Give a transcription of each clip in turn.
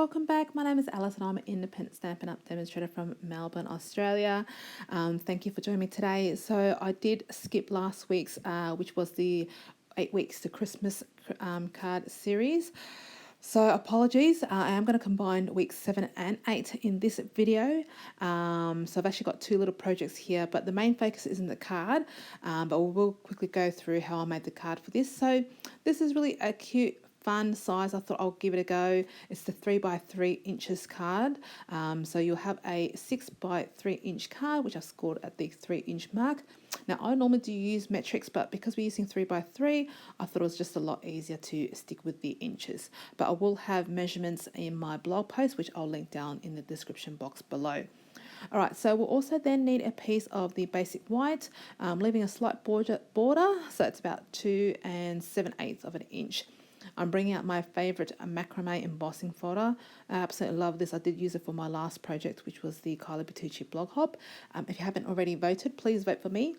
welcome back. My name is Alice and I'm an independent Stampin' Up demonstrator from Melbourne, Australia. Thank you for joining me today. So I did skip last week's, which was the 8 weeks to Christmas card series. So apologies, I am going to combine weeks 7 and 8 in this video. So I've actually got two little projects here, but the main focus isn't the card, but we will quickly go through how I made the card for this. So this is really a cute fun size. I thought I'll give it a go. It's the 3 by 3 inches card. So you'll have a 6 by 3 inch card, which I've scored at the 3 inch mark. Now I normally do use metrics, but because we're using 3 by 3, I thought it was just a lot easier to stick with the inches. But I will have measurements in my blog post, which I'll link down in the description box below. All right, so we'll also then need a piece of the basic white, leaving a slight border, so it's about 2 7/8 of an inch. I'm bringing out my favourite macrame embossing folder. I absolutely love this. I did use it for my last project, which was the Kylie Bertucci blog hop. If you haven't already voted, please vote for me.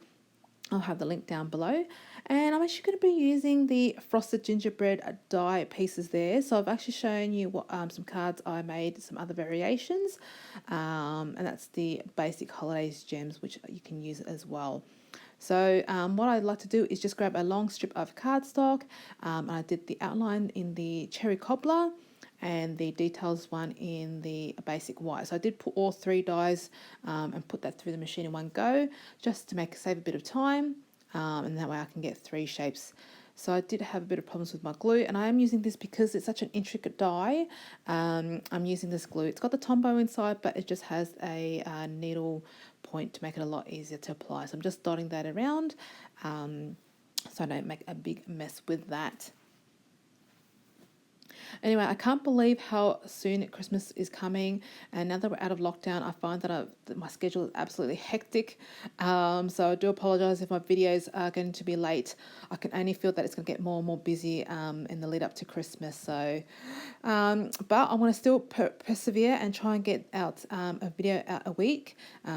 I'll have the link down below. And I'm actually going to be using the Frosted Gingerbread die pieces there. So I've actually shown you what some cards I made, some other variations. And that's the basic holidays gems, which you can use as well. So what I'd like to do is just grab a long strip of cardstock. I did the outline in the cherry cobbler and the details one in the basic white. So I did put all three dies and put that through the machine in one go, just to save a bit of time, and that way I can get 3 shapes. So I did have a bit of problems with my glue, and I am using this because it's such an intricate die. I'm using this glue. It's got the Tombow inside, but it just has a needle point to make it a lot easier to apply. So I'm just dotting that around so I don't make a big mess with that. Anyway, I can't believe how soon Christmas is coming, and now that we're out of lockdown, I find that my schedule is absolutely hectic. So I do apologise if my videos are going to be late. I can only feel that it's going to get more and more busy in the lead up to Christmas. So, but I'm going to still persevere and try and get out a video out a week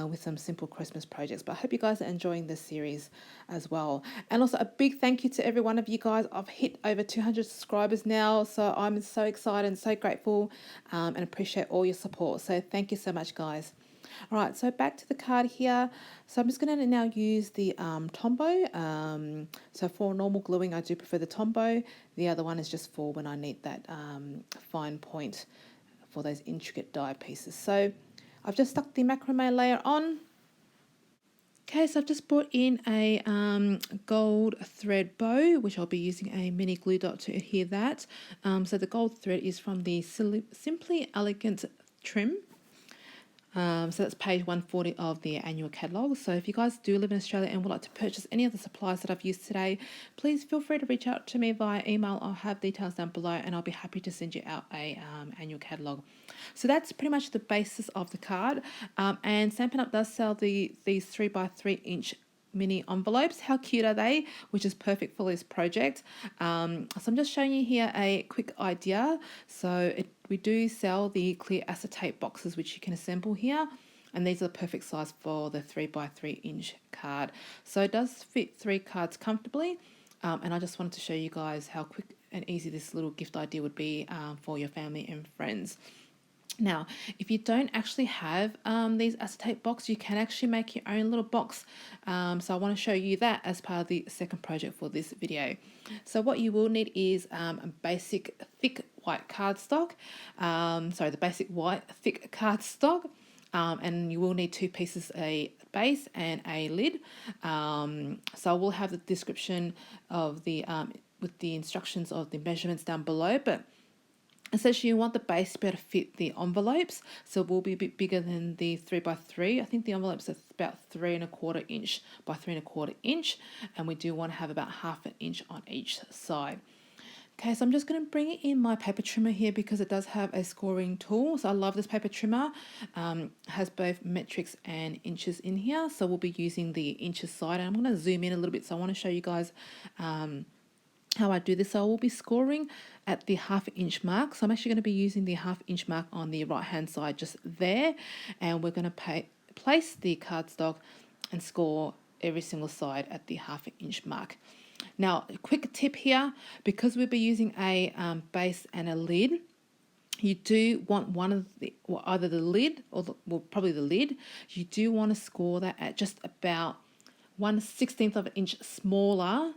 with some simple Christmas projects. But I hope you guys are enjoying this series as well. And also a big thank you to every one of you guys. I've hit over 200 subscribers now, so I'm so excited and so grateful and appreciate all your support. So thank you so much, guys. All right, so back to the card here. So I'm just going to now use the Tombow. So for normal gluing, I do prefer the Tombow. The other one is just for when I need that fine point for those intricate die pieces. So I've just stuck the macrame layer on. Okay, so I've just brought in a gold thread bow, which I'll be using a mini glue dot to adhere that. So the gold thread is from the Simply Elegant trim. So that's page 140 of the annual catalogue. So if you guys do live in Australia and would like to purchase any of the supplies that I've used today, please feel free to reach out to me via email. I'll have details down below and I'll be happy to send you out a annual catalogue. So that's pretty much the basis of the card. And Stampin' Up does sell these 3 by 3 inch mini envelopes. How cute are they? Which is perfect for this project. So I'm just showing you here a quick idea. So we do sell the clear acetate boxes, which you can assemble here, and these are the perfect size for the 3 by 3 inch card. So it does fit 3 cards comfortably, and I just wanted to show you guys how quick and easy this little gift idea would be for your family and friends. Now, if you don't actually have these acetate boxes, you can actually make your own little box. So I want to show you that as part of the second project for this video. So what you will need is a basic thick white cardstock. The basic white thick cardstock. And you will need 2 pieces, a base and a lid. So I will have the description of the with the instructions of the measurements down below, but essentially you want the base to be able to fit the envelopes, so it will be a bit bigger than the 3 by 3. I think the envelopes are about 3 1/4 inch by 3 1/4 inch, and we do want to have about 1/2 inch on each side. Okay, so I'm just going to bring in my paper trimmer here because it does have a scoring tool. So I love this paper trimmer. Has both metrics and inches in here, so we'll be using the inches side, and I'm going to zoom in a little bit. So I want to show you guys how I do this. So I will be scoring at the 1/2 inch mark. So I'm actually going to be using the 1/2 inch mark on the right hand side just there, and we're going to place the cardstock and score every single side at the 1/2 inch mark. Now, a quick tip here, because we'll be using a base and a lid, you do want one of the, well, either the lid or probably the lid. You do want to score that at just about 1/16 of an inch smaller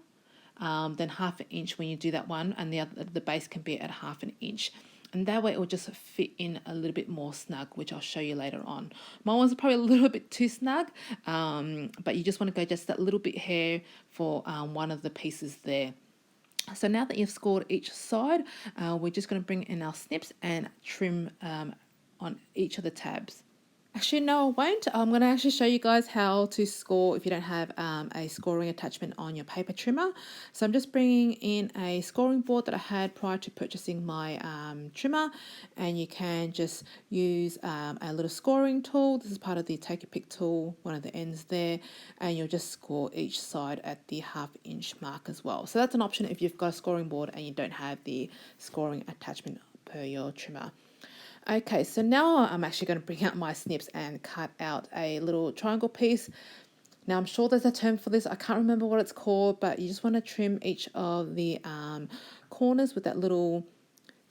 than half an inch when you do that one, and the base can be at half an inch. And that way it will just fit in a little bit more snug, which I'll show you later on. My one's probably a little bit too snug, but you just want to go just that little bit hair for one of the pieces there. So now that you've scored each side, we're just going to bring in our snips and trim on each of the tabs. Actually, no, I won't. I'm going to actually show you guys how to score if you don't have a scoring attachment on your paper trimmer. So I'm just bringing in a scoring board that I had prior to purchasing my trimmer, and you can just use a little scoring tool. This is part of the take a pick tool, one of the ends there, and you'll just score each side at the half-inch mark as well. So that's an option if you've got a scoring board and you don't have the scoring attachment per your trimmer. Okay, so now I'm actually going to bring out my snips and cut out a little triangle piece. Now I'm sure there's a term for this. I can't remember what it's called, but you just want to trim each of the corners with that little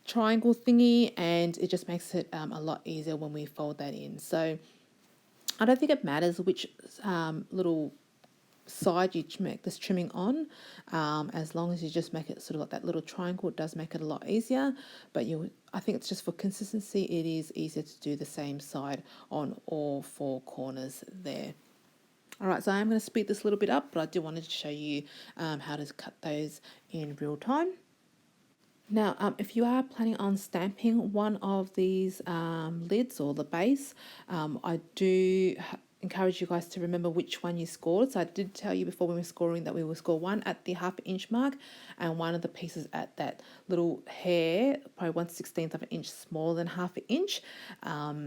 triangle thingy, and it just makes it a lot easier when we fold that in. So I don't think it matters which little side you make this trimming on, as long as you just make it sort of like that little triangle. It does make it a lot easier, but I think it's just for consistency, it is easier to do the same side on all four corners there. All right, so I'm going to speed this a little bit up, but I do want to show you how to cut those in real time. Now, if you are planning on stamping one of these lids or the base, I do encourage you guys to remember which one you scored. So I did tell you before we were scoring that we will score one at the half-inch mark and one of the pieces at that little hair, probably 1/16 of an inch smaller than half an inch.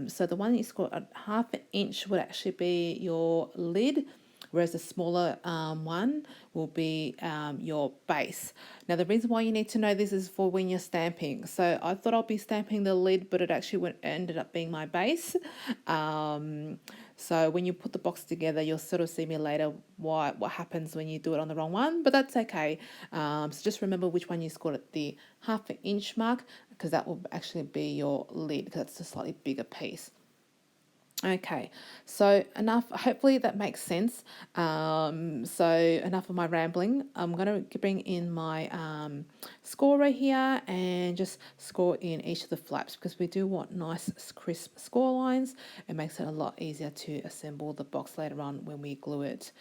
So the one that you scored at half an inch would actually be your lid, whereas the smaller one will be your base. Now, the reason why you need to know this is for when you're stamping. So I thought I'll be stamping the lid, but it actually ended up being my base. So when you put the box together, you'll sort of see me later what happens when you do it on the wrong one, but that's okay. So just remember which one you scored at the half an inch mark, because that will actually be your lid, because that's a slightly bigger piece. Okay, so enough, hopefully that makes sense. So enough of my rambling. I'm going to bring in my scorer here and just score in each of the flaps, because we do want nice crisp score lines. It makes it a lot easier to assemble the box later on when we glue it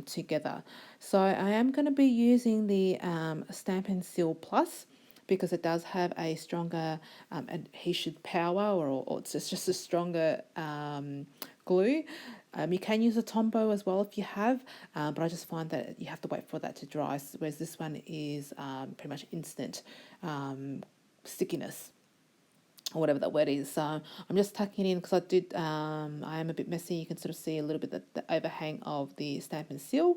together. So I am going to be using the Stampin' Seal Plus, because it does have a stronger adhesion power, or it's just a stronger glue. You can use a Tombow as well if you have, but I just find that you have to wait for that to dry, whereas this one is pretty much instant stickiness, or whatever that word is. So I'm just tucking it in because I am a bit messy. You can sort of see a little bit the overhang of the Stampin' Seal.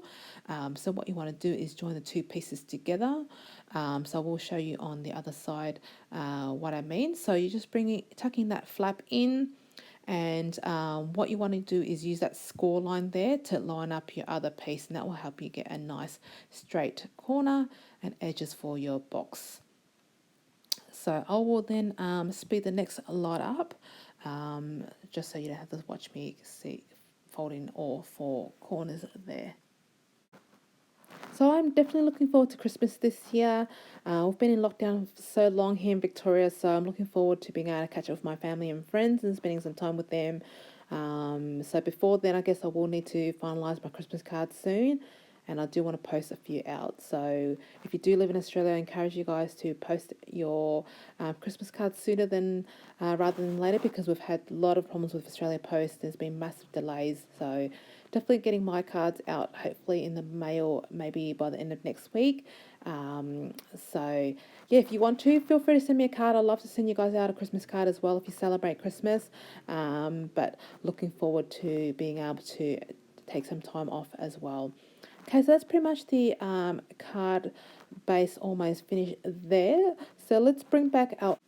So what you want to do is join the two pieces together. So I will show you on the other side what I mean. So you just tucking that flap in, and what you want to do is use that score line there to line up your other piece, and that will help you get a nice straight corner and edges for your box. So I will then speed the next lot up, just so you don't have to watch me folding all four corners there. So I'm definitely looking forward to Christmas this year. We've been in lockdown for so long here in Victoria, so I'm looking forward to being able to catch up with my family and friends and spending some time with them. So before then, I guess I will need to finalise my Christmas cards soon, and I do want to post a few out. So if you do live in Australia, I encourage you guys to post your Christmas cards sooner than rather than later, because we've had a lot of problems with Australia Post. There's been massive delays, so definitely getting my cards out hopefully in the mail maybe by the end of next week. So yeah, if you want to, feel free to send me a card. I'd love to send you guys out a Christmas card as well if you celebrate Christmas. But looking forward to being able to take some time off as well. Okay, so that's pretty much the card base almost finished there. So let's bring back our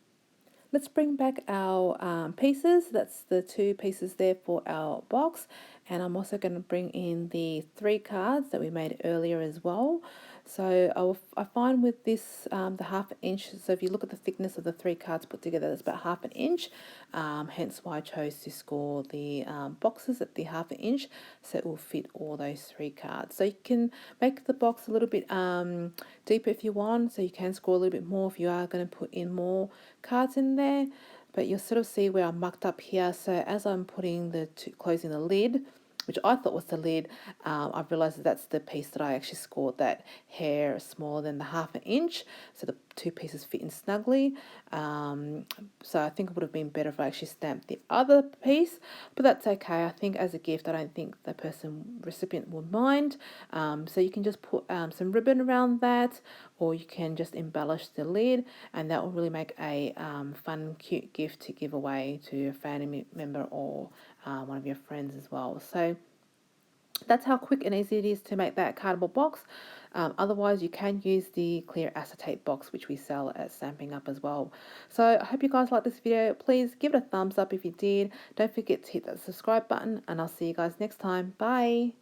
pieces. That's the two pieces there for our box. And I'm also going to bring in the 3 cards that we made earlier as well. So I find with this, the 1/2 inch, so if you look at the thickness of the 3 cards put together, it's about 1/2 inch, hence why I chose to score the boxes at the 1/2 inch, so it will fit all those 3 cards. So you can make the box a little bit deeper if you want, so you can score a little bit more if you are going to put in more cards in there. But you'll sort of see where I'm mucked up here. So as I'm putting closing the lid, which I thought was the lid, I've realised that's the piece that I actually scored that hair smaller than the 1/2 inch, so the 2 pieces fit in snugly. So I think it would have been better if I actually stamped the other piece, but that's okay. I think as a gift, I don't think the recipient would mind. So you can just put some ribbon around that, or you can just embellish the lid, and that will really make a fun, cute gift to give away to a family member or one of your friends as well. So that's how quick and easy it is to make that cardboard box. Otherwise, you can use the clear acetate box, which we sell at Stampin' Up as well. So I hope you guys like this video. Please give it a thumbs up if you did. Don't forget to hit that subscribe button, and I'll see you guys next time. Bye.